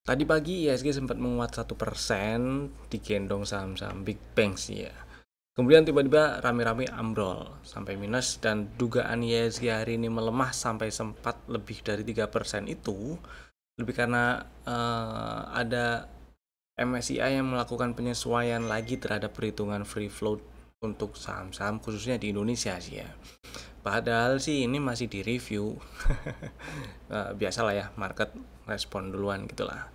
Tadi pagi IHSG sempat menguat 1% digendong saham-saham Big Banks ya. Kemudian tiba-tiba rame-rame ambrol sampai minus dan dugaan IHSG hari ini melemah sampai sempat lebih dari 3% itu lebih karena ada MSCI yang melakukan penyesuaian lagi terhadap perhitungan free float untuk saham-saham khususnya di Indonesia sih ya. Padahal sih ini masih di review. Biasalah ya, market respon duluan gitulah.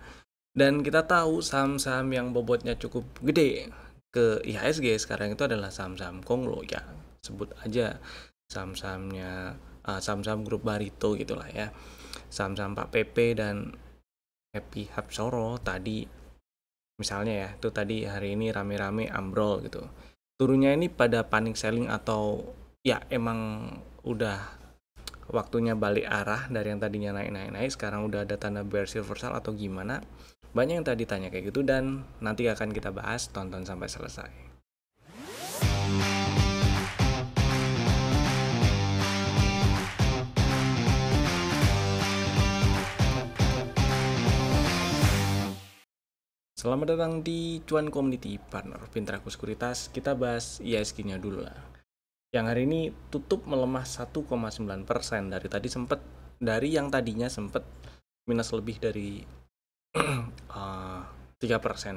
Dan kita tahu saham-saham yang bobotnya cukup gede ke IHSG sekarang itu adalah saham-saham konglo ya. Sebut aja saham-sahamnya saham-saham grup Barito gitulah ya. Saham-saham Pak PP dan Happy Hapsoro tadi misalnya ya, itu tadi hari ini rame-rame ambrol gitu. Turunnya ini pada panic selling atau ya emang udah waktunya balik arah dari yang tadinya naik-naik sekarang udah ada tanda bearish reversal atau gimana. Banyak yang tadi tanya kayak gitu dan nanti akan kita bahas, tonton sampai selesai. Selamat datang di Cuan Community Partner Pintraku Sekuritas. Kita bahas IHSG-nya dulu lah. Yang hari ini tutup melemah 1,9% dari yang tadinya sempat minus lebih dari 3%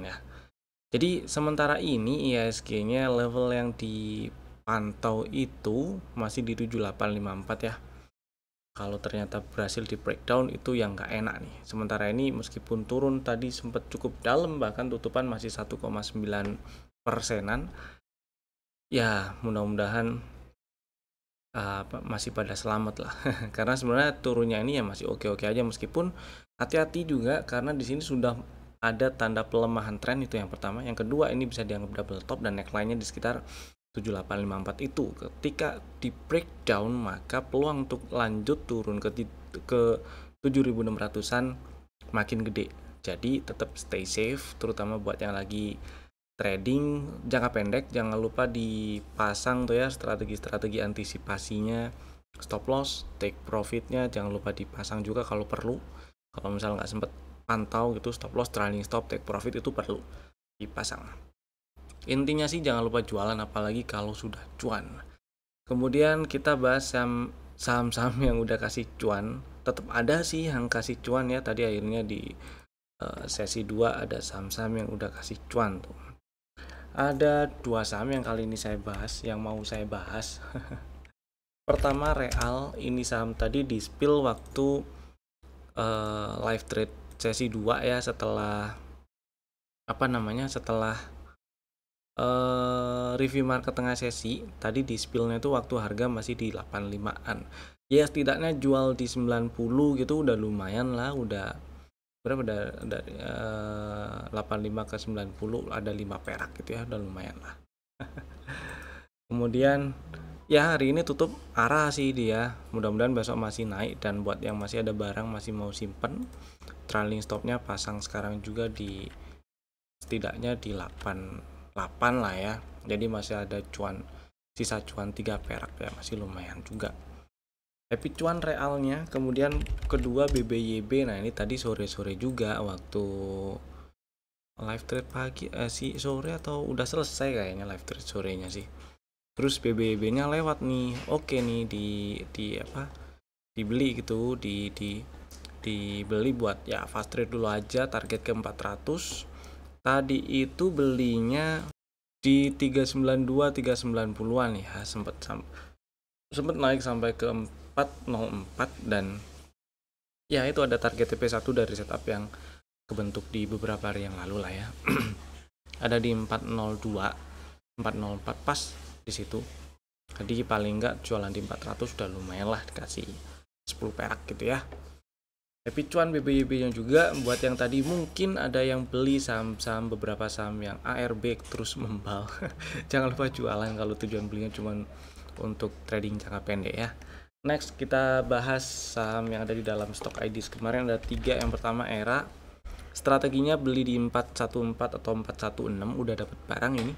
ya. Jadi sementara ini IHSG-nya level yang dipantau itu masih di 7854 ya. Kalau ternyata berhasil di breakdown itu yang nggak enak nih. Sementara ini meskipun turun tadi sempat cukup dalam, bahkan tutupan masih 1,9%-an. Ya mudah-mudahan masih pada selamat lah. Karena sebenarnya turunnya ini ya masih oke-oke aja, meskipun hati-hati juga karena di sini sudah ada tanda pelemahan tren, itu yang pertama. Yang kedua, ini bisa dianggap double top dan neckline-nya di sekitar 7854 itu. Ketika di breakdown maka peluang untuk lanjut turun ke 7600-an makin gede. Jadi tetap stay safe, terutama buat yang lagi trading jangka pendek. Jangan lupa dipasang tuh ya strategi-strategi antisipasinya, stop loss, take profitnya jangan lupa dipasang juga kalau perlu. Kalau misalnya nggak sempet pantau gitu, stop loss, trailing stop, take profit itu perlu dipasang. Intinya sih jangan lupa jualan apalagi kalau sudah cuan. Kemudian kita bahas saham-saham yang udah kasih cuan. Tetap ada sih yang kasih cuan ya. Tadi akhirnya di sesi 2 ada saham-saham yang udah kasih cuan tuh. Ada dua saham yang kali ini mau saya bahas. Pertama Real, ini saham tadi di spill waktu live trade sesi 2 ya, setelah review market tengah sesi. Tadi di spillnya itu waktu harga masih di 85-an. Ya setidaknya jual di 90 gitu udah lumayan lah, udah berapa dari 85 ke 90 ada 5 perak gitu ya, udah lumayan lah. Kemudian ya hari ini tutup arah sih dia, mudah-mudahan besok masih naik. Dan buat yang masih ada barang masih mau simpen, trailing stopnya pasang sekarang juga di setidaknya di 88 lah ya. Jadi masih ada sisa cuan 3 perak ya, masih lumayan juga. Happy cuan realnya. Kemudian kedua BBYB, nah ini tadi sore-sore juga waktu live trade pagi sore atau udah selesai kayaknya live trade sorenya sih. Terus BBB-nya lewat nih, oke nih dibeli gitu, dibeli buat ya fast trade dulu aja, target ke 400. Tadi itu belinya di 392 390-an ya, sempat naik sampai ke 404 dan ya itu ada target TP1 dari setup yang kebentuk di beberapa hari yang lalu lah ya. Ada di 402 404 pas di situ. Jadi paling enggak jualan di 400 udah lumayan lah, dikasih 10 perak gitu ya. Happy cuan BBYB nya juga. Buat yang tadi mungkin ada yang beli saham-saham, beberapa saham yang ARB terus membal. Jangan lupa jualan kalau tujuan belinya cuma untuk trading jangka pendek ya. Next kita bahas saham yang ada di dalam stok ID. Kemarin ada 3. Yang pertama Era. Strateginya beli di 414 atau 416, udah dapat barang ini.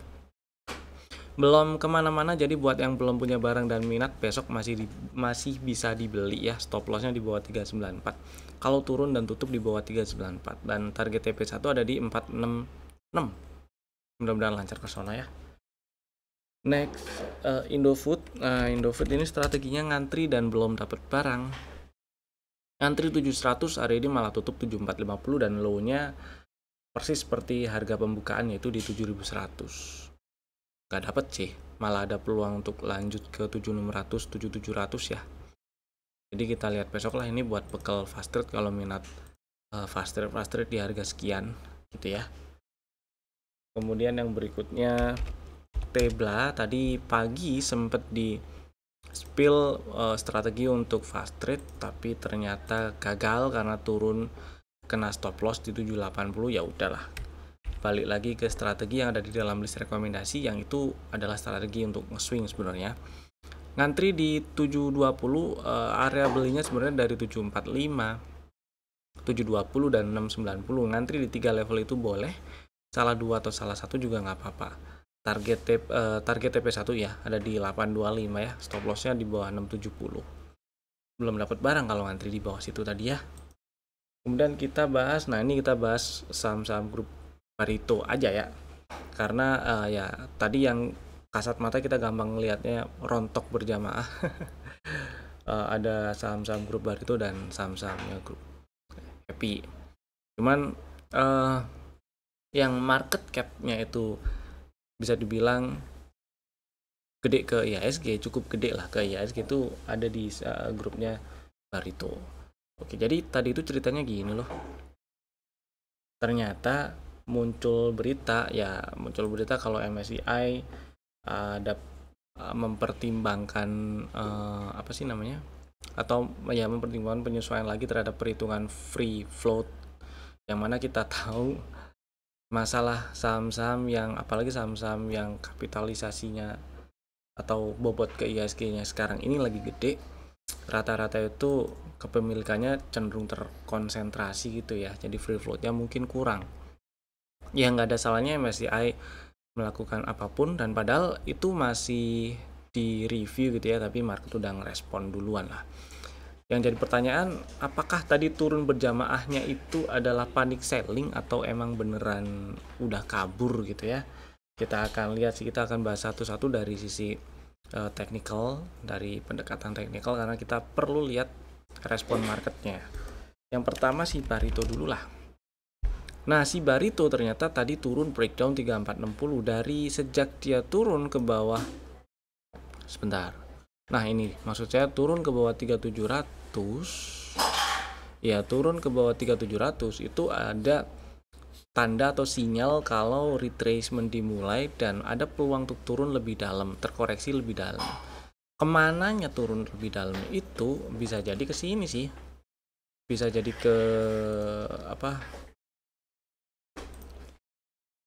Belum kemana-mana, jadi buat yang belum punya barang dan minat, besok masih bisa dibeli ya. Stop lossnya di bawah 394. Kalau turun dan tutup di bawah 394, dan target TP1 ada di 466. Mudah-mudahan lancar ke sana ya. Next, Indofood. Nah, Indofood ini strateginya ngantri dan belum dapat barang. Ngantri 700, hari ini malah tutup 7450 dan low-nya persis seperti harga pembukaan, yaitu di 7100. Gak dapet sih, malah ada peluang untuk lanjut ke 7600, 7700 ya. Jadi kita lihat besok lah, ini buat bekal fast trade kalau minat fast trade di harga sekian gitu ya. Kemudian yang berikutnya Tebla, tadi pagi sempet di spill strategi untuk fast trade, tapi ternyata gagal karena turun kena stop loss di 780. Ya udahlah, balik lagi ke strategi yang ada di dalam list rekomendasi, yang itu adalah strategi untuk nge-swing sebenarnya. Ngantri di 720, area belinya sebenarnya dari 745, 720 dan 690. Ngantri di 3 level itu boleh, salah 2 atau salah 1 juga nggak apa-apa. Target TP1 ya ada di 825 ya, stop lossnya di bawah 670. Belum dapat barang kalau ngantri di bawah situ tadi ya. Kemudian kita bahas, nah ini kita bahas saham-saham grup Barito aja ya, karena ya tadi yang kasat mata kita gampang ngelihatnya rontok berjamaah. Ada saham-saham grup Barito dan saham-sahamnya grup Happy. Cuman yang market cap-nya itu bisa dibilang gede ke IHSG, cukup gede lah ke IHSG, itu ada di grupnya Barito. Oke, jadi tadi itu ceritanya gini loh. Ternyata muncul berita kalau MSCI ada mempertimbangkan apa sih namanya, atau ya mempertimbangkan penyesuaian lagi terhadap perhitungan free float, yang mana kita tahu masalah saham-saham yang, apalagi saham-saham yang kapitalisasinya atau bobot ke IHSG-nya sekarang ini lagi gede, rata-rata itu kepemilikannya cenderung terkonsentrasi gitu ya, jadi free float-nya mungkin kurang. Ya nggak ada salahnya MSCI melakukan apapun, dan padahal itu masih di review gitu ya, tapi market udah ngerespon duluan lah. Yang jadi pertanyaan, apakah tadi turun berjamaahnya itu adalah panic selling atau emang beneran udah kabur gitu ya? Kita akan lihat sih, kita akan bahas satu-satu dari sisi technical, dari pendekatan technical, karena kita perlu lihat respon marketnya. Yang pertama si Barito dulu lah. Nah, si Barito ternyata tadi turun breakdown 3460 dari sejak dia turun ke bawah. Sebentar. Nah, ini maksud saya turun ke bawah 3700. Ya, turun ke bawah 3700 itu ada tanda atau sinyal kalau retracement dimulai dan ada peluang untuk turun lebih dalam, terkoreksi lebih dalam. Kemananya turun lebih dalam itu bisa jadi ke sini sih, bisa jadi ke apa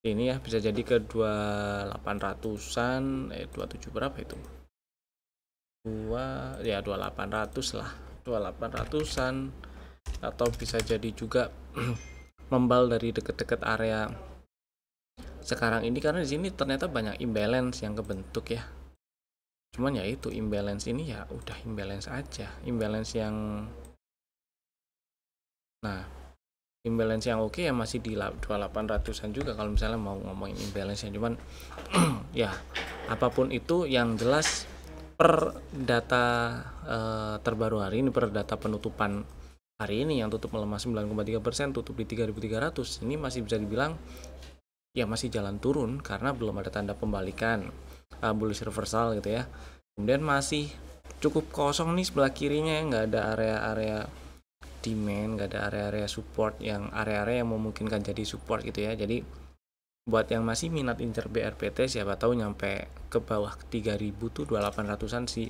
ini ya, bisa jadi ke 2800-an, 27 berapa itu, 2800 lah, 2800-an, atau bisa jadi juga membal dari deket-deket area sekarang ini, karena di sini ternyata banyak imbalance yang kebentuk ya. Cuman ya itu imbalance ini ya udah imbalance aja, imbalance yang imbalance yang oke ya masih di 2800-an juga kalau misalnya mau ngomongin imbalance nya. Cuman ya apapun itu, yang jelas per data terbaru hari ini, per data penutupan hari ini yang tutup melemah 9,3%, tutup di 3.300, ini masih bisa dibilang ya masih jalan turun karena belum ada tanda pembalikan, bullish reversal gitu ya. Kemudian masih cukup kosong nih sebelah kirinya, nggak ada area-area demand, nggak ada area-area support, yang area-area yang memungkinkan jadi support gitu ya. Jadi buat yang masih minat incer BRPT, siapa tahu nyampe ke bawah 3000 tuh 2800-an sih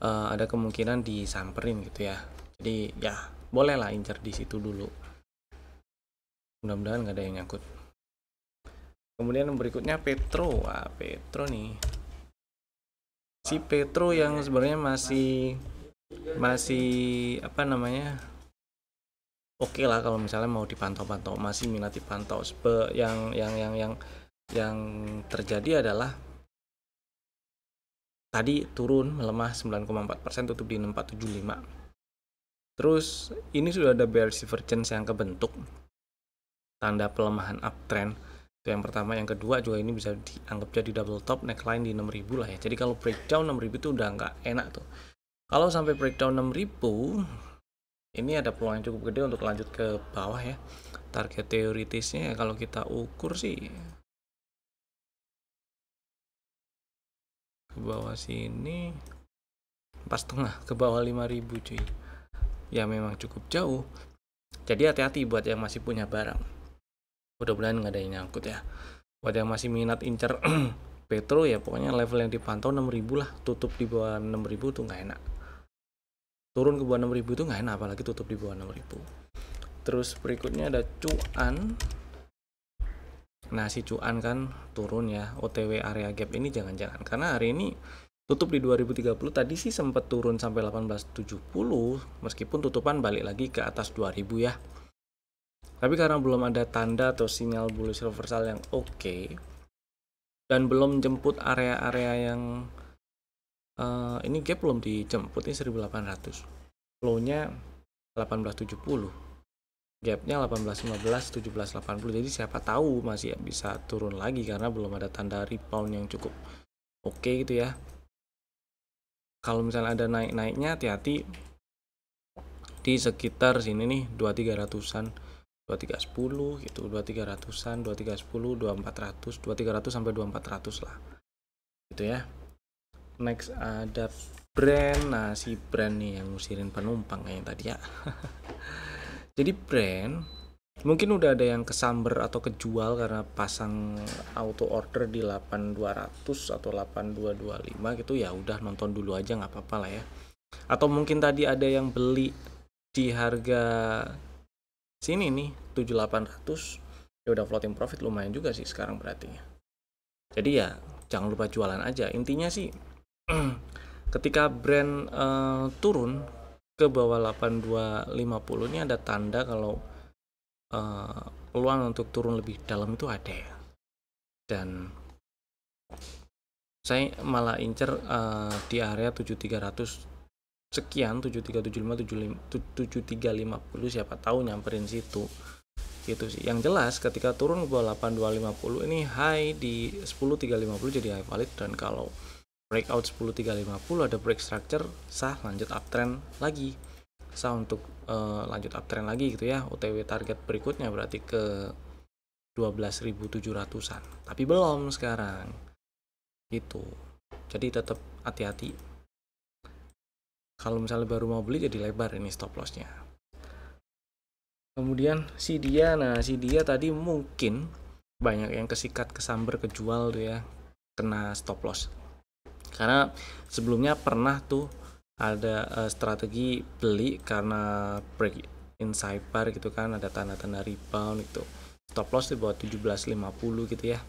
ada kemungkinan disamperin gitu ya. Jadi ya boleh lah incer di situ dulu, mudah-mudahan nggak ada yang nyangkut. Kemudian berikutnya Petro. Petro nih, si Petro yang sebenarnya masih apa namanya, oke lah kalau misalnya mau dipantau-pantau, masih minat dipantau. Yang terjadi adalah tadi turun melemah 9,4%, tutup di 6475. Terus ini sudah ada bearish divergence yang kebentuk, tanda pelemahan uptrend. Itu yang pertama. Yang kedua juga ini bisa dianggap jadi double top, neckline di 6000 lah ya. Jadi kalau breakdown 6000 itu udah nggak enak tuh. Kalau sampai breakdown 6000, ini ada peluang yang cukup gede untuk lanjut ke bawah ya. Target teoritisnya kalau kita ukur sih ke bawah sini 4,5, ke bawah 5000 cuy. Ya memang cukup jauh. Jadi hati-hati buat yang masih punya barang. Mudah-mudahan nggak ada yang nyangkut ya. Buat yang masih minat incer Petro ya pokoknya level yang dipantau 6000 lah. Tutup di bawah 6000 tuh nggak enak. Turun ke bawah 6000 tuh nggak enak, apalagi tutup di bawah 6000. Terus berikutnya ada cuan. Nah si cuan kan turun ya, OTW area gap ini jangan-jangan karena hari ini tutup di 2030, tadi sih sempat turun sampai 1870 meskipun tutupan balik lagi ke atas 2000 ya. Tapi karena belum ada tanda atau sinyal bullish reversal yang oke, dan belum jemput area-area yang ini gap belum dijemput, ini 1800, flow-nya 1870, gapnya 1815, 1780. Jadi siapa tahu masih bisa turun lagi karena belum ada tanda rebound yang cukup oke gitu ya. Kalau misalnya ada naik-naiknya, hati-hati di sekitar sini nih 2300-an, 2310 gitu, 2300-an, 2310, 2400, 2300 sampai 2400 lah gitu ya. Next ada brand. Nah si brand nih yang ngusirin penumpang kayak tadi ya. Jadi brand mungkin udah ada yang kesamber atau kejual karena pasang auto order di 8200 atau 8225 gitu, ya udah nonton dulu aja nggak apa-apa lah ya. Atau mungkin tadi ada yang beli di harga sini nih 7800, ya udah floating profit lumayan juga sih sekarang berarti. Jadi ya jangan lupa jualan aja. Intinya sih ketika brand turun ke bawah 8250 ini ada tanda kalau peluang untuk turun lebih dalam itu ada ya. Dan saya malah incer di area 7300 sekian, 7375, 7350, siapa tahu nyamperin situ gitu sih. Yang jelas ketika turun ke bawah 8250 ini high di 10350 jadi high valid, dan kalau breakout 10350 ada break structure, sah lanjut uptrend lagi, sah untuk lanjut uptrend lagi gitu ya. OTW target berikutnya berarti ke 12.700-an, tapi belum sekarang gitu. Jadi tetap hati-hati. Kalau misalnya baru mau beli jadi lebar ini stop lossnya. Kemudian si dia, nah si dia tadi mungkin banyak yang kesikat, kesamber, kejual tuh ya, kena stop loss. Karena sebelumnya pernah tuh ada strategi beli karena break inside bar gitu kan, ada tanda-tanda rebound gitu, stop loss di bawah 1750 gitu ya.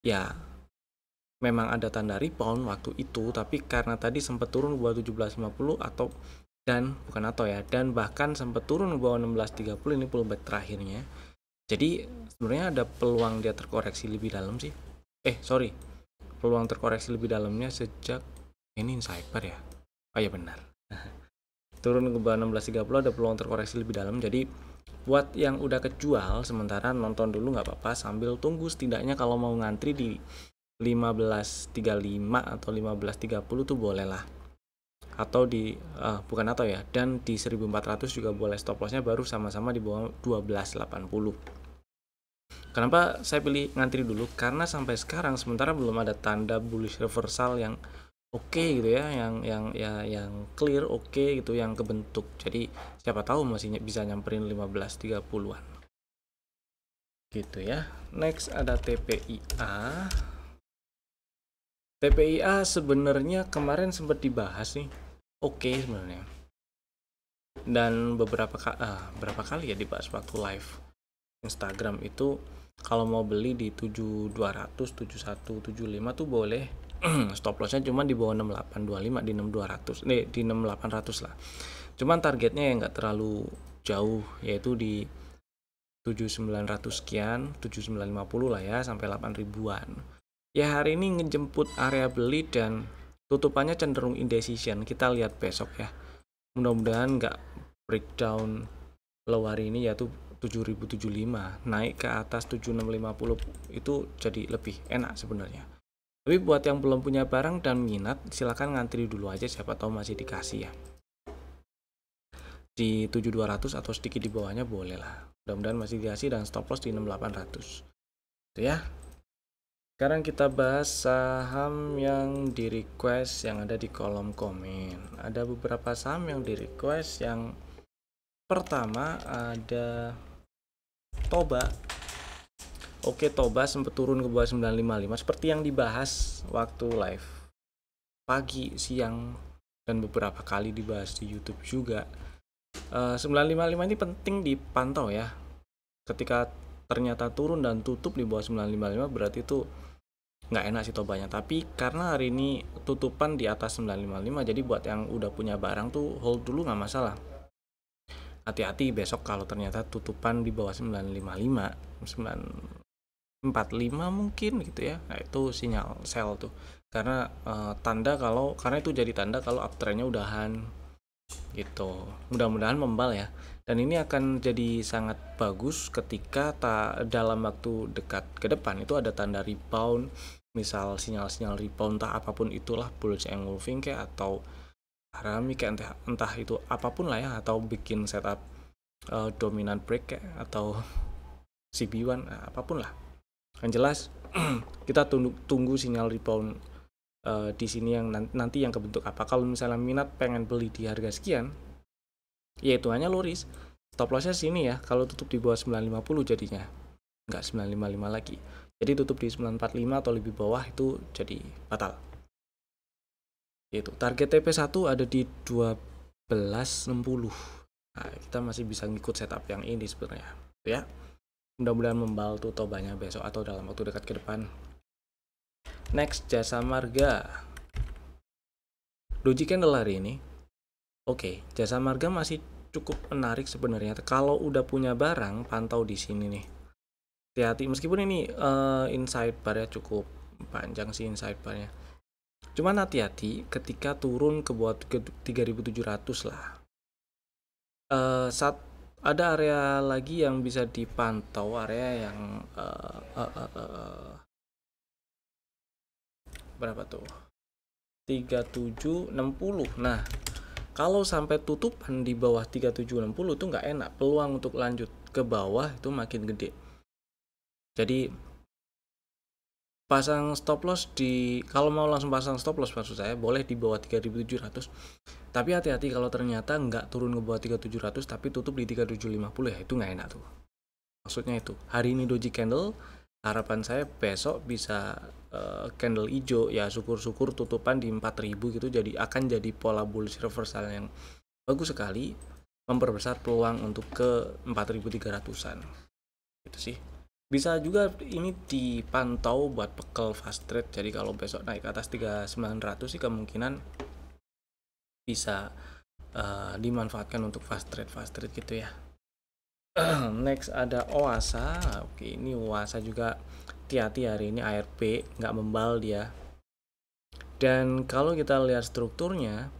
Ya memang ada tanda rebound waktu itu, tapi karena tadi sempat turun ke bawah 1750 dan bahkan sempat turun ke bawah 1630, ini pullback terakhirnya. Jadi sebenarnya ada peluang dia terkoreksi lebih dalam sih. Peluang terkoreksi lebih dalamnya sejak ini inside bar ya. Oh ya benar. Turun ke bawah 1630 ada peluang terkoreksi lebih dalam. Jadi buat yang udah kejual sementara nonton dulu nggak apa-apa sambil tunggu, setidaknya kalau mau ngantri di 1535 atau 1530 tuh boleh lah. Atau di dan di 1400 juga boleh stop lossnya baru sama-sama di bawah 1280. Kenapa saya pilih ngantri dulu? Karena sampai sekarang sementara belum ada tanda bullish reversal yang oke gitu ya, yang clear oke gitu, yang kebentuk. Jadi siapa tahu masih bisa nyamperin 1530-an. Gitu ya. Next ada TPIA. TPIA sebenarnya kemarin sempat dibahas nih. Oke sebenarnya. Dan berapa kali ya dibahas waktu live Instagram itu. Kalau mau beli di 7200, 71, 75 tuh boleh. Stop lossnya cuma di bawah 6825, di 6200, di 6800 lah. Cuman targetnya yang nggak terlalu jauh, yaitu di 7900 sekian, 7950 lah ya, sampai 8000-an. Ya hari ini ngejemput area beli dan tutupannya cenderung indecision. Kita lihat besok ya, mudah-mudahan nggak breakdown low hari ini, yaitu 7075 naik ke atas 7650 itu jadi lebih enak sebenarnya. Tapi buat yang belum punya barang dan minat, silahkan ngantri dulu aja, siapa tahu masih dikasih ya di 7200 atau sedikit di bawahnya boleh lah, mudah-mudahan masih dikasih, dan stop loss di 6800 itu ya. Sekarang kita bahas saham yang di request yang ada di kolom komen. Ada beberapa saham yang di request. Yang pertama ada Toba. Oke, Toba sempat turun ke bawah 955 seperti yang dibahas waktu live pagi, siang, dan beberapa kali dibahas di YouTube juga. 955 ini penting dipantau ya. Ketika ternyata turun dan tutup di bawah 955 berarti itu nggak enak sih Tobanya. Tapi karena hari ini tutupan di atas 955, jadi buat yang udah punya barang tuh hold dulu, nggak masalah. Hati-hati besok kalau ternyata tutupan di bawah 955, 945 mungkin gitu ya. Nah, itu sinyal sell tuh. Karena karena itu jadi tanda kalau uptrendnya udahan gitu. Mudah-mudahan membal ya. Dan ini akan jadi sangat bagus ketika dalam waktu dekat ke depan itu ada tanda rebound, misal sinyal-sinyal rebound entah apapun itulah, bullish engulfing kayak atau harami kayak entah itu apapun lah ya, atau bikin setup dominant break kayak atau CB1 apapun lah. Yang jelas kita tunggu sinyal rebound di sini yang nanti yang kebentuk apa. Kalau misalnya minat pengen beli di harga sekian, ya itu hanya loris. Stop lossnya sini ya, kalau tutup di bawah 950 jadinya nggak 955 lagi, jadi tutup di 945 atau lebih bawah itu jadi batal. Itu target TP1 ada di 1260. Nah, kita masih bisa ngikut setup yang ini sebenarnya ya. Mudah-mudahan membal tuh Tobanya besok atau dalam waktu dekat ke depan. Next, Jasa Marga. Doji candle hari ini. Oke, Jasa Marga masih cukup menarik sebenarnya. Kalau udah punya barang, pantau di sini nih. Hati-hati, meskipun ini inside bar-nya cukup panjang sih inside bar-nya. Cuman hati-hati ketika turun ke bawah 3700 lah. Saat ada area lagi yang bisa dipantau, area yang berapa tuh? 3760. Nah, kalau sampai tutupan di bawah 3760 itu nggak enak, peluang untuk lanjut ke bawah itu makin gede. Jadi pasang stop loss kalau mau langsung pasang stop loss maksud saya boleh di bawah 3700. Tapi hati-hati kalau ternyata nggak turun ke bawah 3700 tapi tutup di 3750, ya itu nggak enak tuh. Maksudnya itu hari ini doji candle, harapan saya besok bisa candle hijau ya, syukur-syukur tutupan di 4000 gitu, jadi akan jadi pola bullish reversal yang bagus sekali, memperbesar peluang untuk ke 4300-an gitu sih. Bisa juga ini dipantau buat pekel fast trade, jadi kalau besok naik ke atas 3900 sih kemungkinan bisa dimanfaatkan untuk fast trade gitu ya. Next ada Oasa. Oke, ini Oasa juga hati-hati hari ini ARP nggak membal dia. Dan kalau kita lihat strukturnya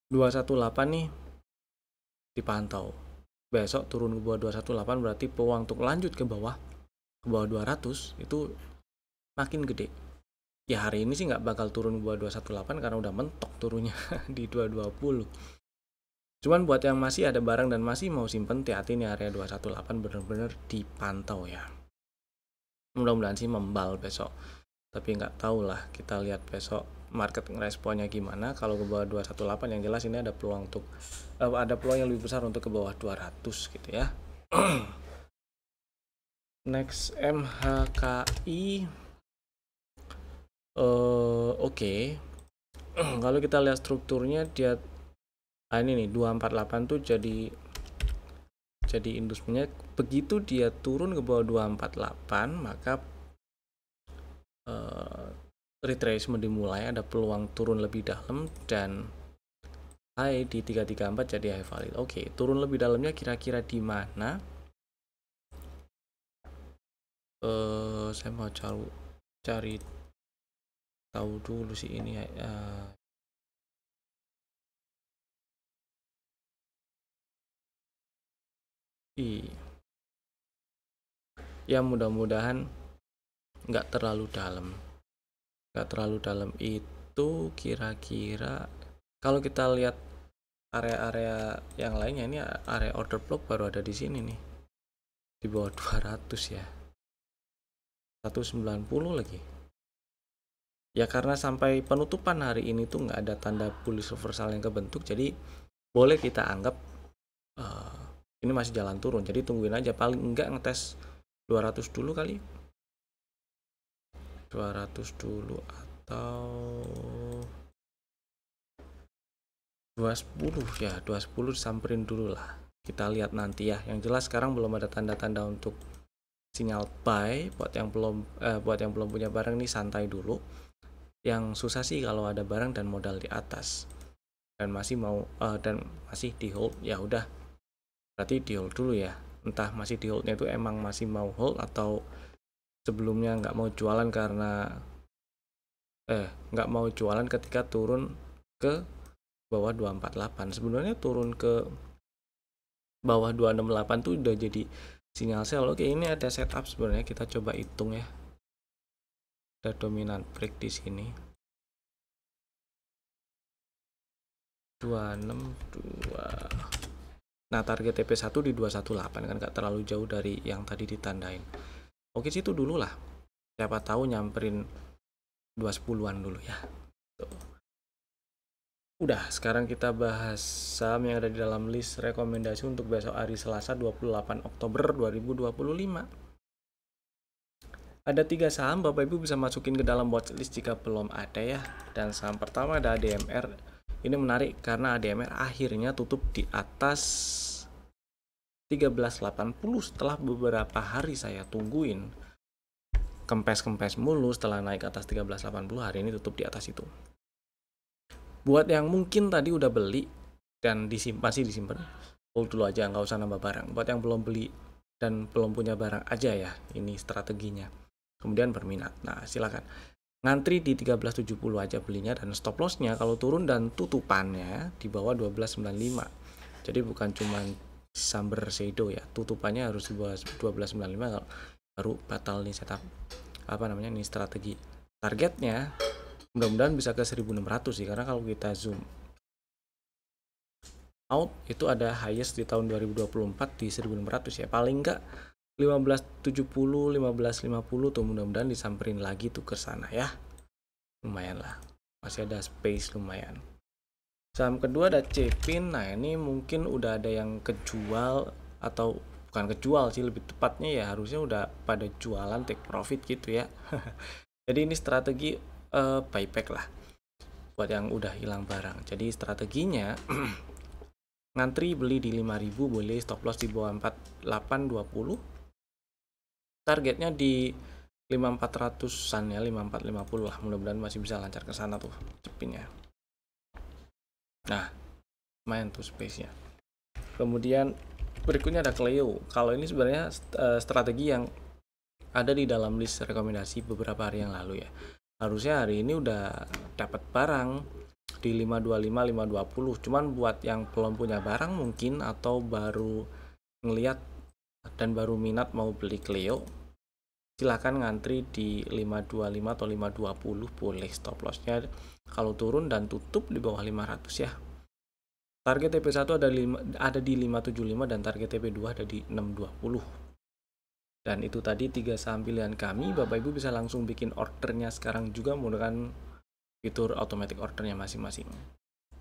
218 nih dipantau. Besok turun ke bawah 218 berarti peluang untuk lanjut ke bawah 200 itu makin gede. Ya hari ini sih nggak bakal turun ke bawah 218 karena udah mentok turunnya di 220. Cuman buat yang masih ada barang dan masih mau simpen, hati-hati nih area 218 bener-bener dipantau ya. Mudah-mudahan sih membal besok. Tapi nggak tahu lah, kita lihat besok market responnya gimana. Kalau ke bawah 218 yang jelas ini ada peluang untuk ada peluang yang lebih besar untuk ke bawah 200 gitu ya. Next MHKI. Oke. Kalau kita lihat strukturnya dia ini nih 248 tuh jadi industrinya. Begitu dia turun ke bawah 248 maka retracement dimulai, ada peluang turun lebih dalam dan high di 334 jadi high valid. Oke, turun lebih dalamnya kira-kira di mana? Saya mau cari tahu dulu sih ini ya mudah-mudahan nggak terlalu dalam itu. Kira-kira kalau kita lihat area-area yang lainnya, ini area order block baru ada di sini nih, di bawah 200 ya, 190 lagi ya, karena sampai penutupan hari ini tuh nggak ada tanda bullish reversal yang kebentuk, jadi boleh kita anggap ini masih jalan turun, jadi tungguin aja, paling enggak ngetes 200 dulu kali, 200 dulu atau 210 ya, 210 disamperin dulu lah, kita lihat nanti ya. Yang jelas sekarang belum ada tanda-tanda untuk sinyal buy. Buat yang belum punya barang nih santai dulu. Yang susah sih kalau ada barang dan modal di atas dan masih di hold, ya udah berarti di hold dulu ya. Entah masih di holdnya itu emang masih mau hold atau sebelumnya nggak mau jualan karena nggak mau jualan ketika turun ke bawah 248. Sebenarnya turun ke bawah 268 tuh udah jadi sinyal sell. Oke, ini ada setup sebenarnya, kita coba hitung ya. Ada dominant break di sini 262. Nah, target TP1 di 218 kan nggak terlalu jauh dari yang tadi ditandain. Oke, situ dulu lah. Siapa tahu nyamperin 210-an dulu ya. Tuh. Udah, sekarang kita bahas saham yang ada di dalam list rekomendasi untuk besok hari Selasa 28 Oktober 2025. Ada 3 saham, Bapak Ibu bisa masukin ke dalam watchlist jika belum ada ya. Dan saham pertama ada ADMR. Ini menarik karena ADMR akhirnya tutup di atas 1380 setelah beberapa hari saya tungguin. Kempes mulu setelah naik ke atas 1380, hari ini tutup di atas itu. Buat yang mungkin tadi udah beli dan masih disimpan, hold dulu aja, nggak usah nambah barang. Buat yang belum beli dan belum punya barang aja ya, ini strateginya. Kemudian berminat, nah silakan ngantri di 1370 aja belinya, dan stop lossnya kalau turun dan tutupannya di bawah 1295. Jadi bukan cuma samber shadow ya, tutupannya harus di bawah 1295 baru batal nih setup nih strategi. Targetnya mudah-mudahan bisa ke 1600 sih, karena kalau kita zoom out itu ada highest di tahun 2024 di 1600 ya, paling enggak 1570, 1550 tuh mudah-mudahan disamperin lagi tuh ke sana ya. Lumayan lah, masih ada space lumayan. Saham kedua ada Cepin. Nah, ini mungkin udah ada yang kejual, atau bukan kejual sih, lebih tepatnya ya harusnya udah pada jualan take profit gitu ya. Jadi ini strategi buyback lah buat yang udah hilang barang. Jadi strateginya ngantri beli di 5000, boleh stop loss di bawah 4820. Targetnya di 5400-an ya, 5450 lah. Mudah-mudahan masih bisa lancar ke sana tuh cepinnya. Nah, main tuh space-nya. Kemudian berikutnya ada Cleo. Kalau ini sebenarnya strategi yang ada di dalam list rekomendasi beberapa hari yang lalu ya. Harusnya hari ini udah dapat barang di 525, 520. Cuman buat yang belum punya barang mungkin, atau baru ngeliat dan baru minat mau beli Cleo, silahkan ngantri di 525 atau 520, boleh stop lossnya kalau turun dan tutup di bawah 500 ya. Target TP1 ada di 575 dan target TP2 ada di 620. Dan itu tadi 3 saham pilihan kami. Bapak Ibu bisa langsung bikin ordernya sekarang juga menggunakan fitur automatic ordernya masing-masing.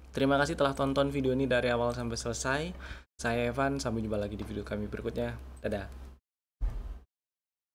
Terima kasih telah tonton video ini dari awal sampai selesai. Saya Evan, sampai jumpa lagi di video kami berikutnya. Dadah.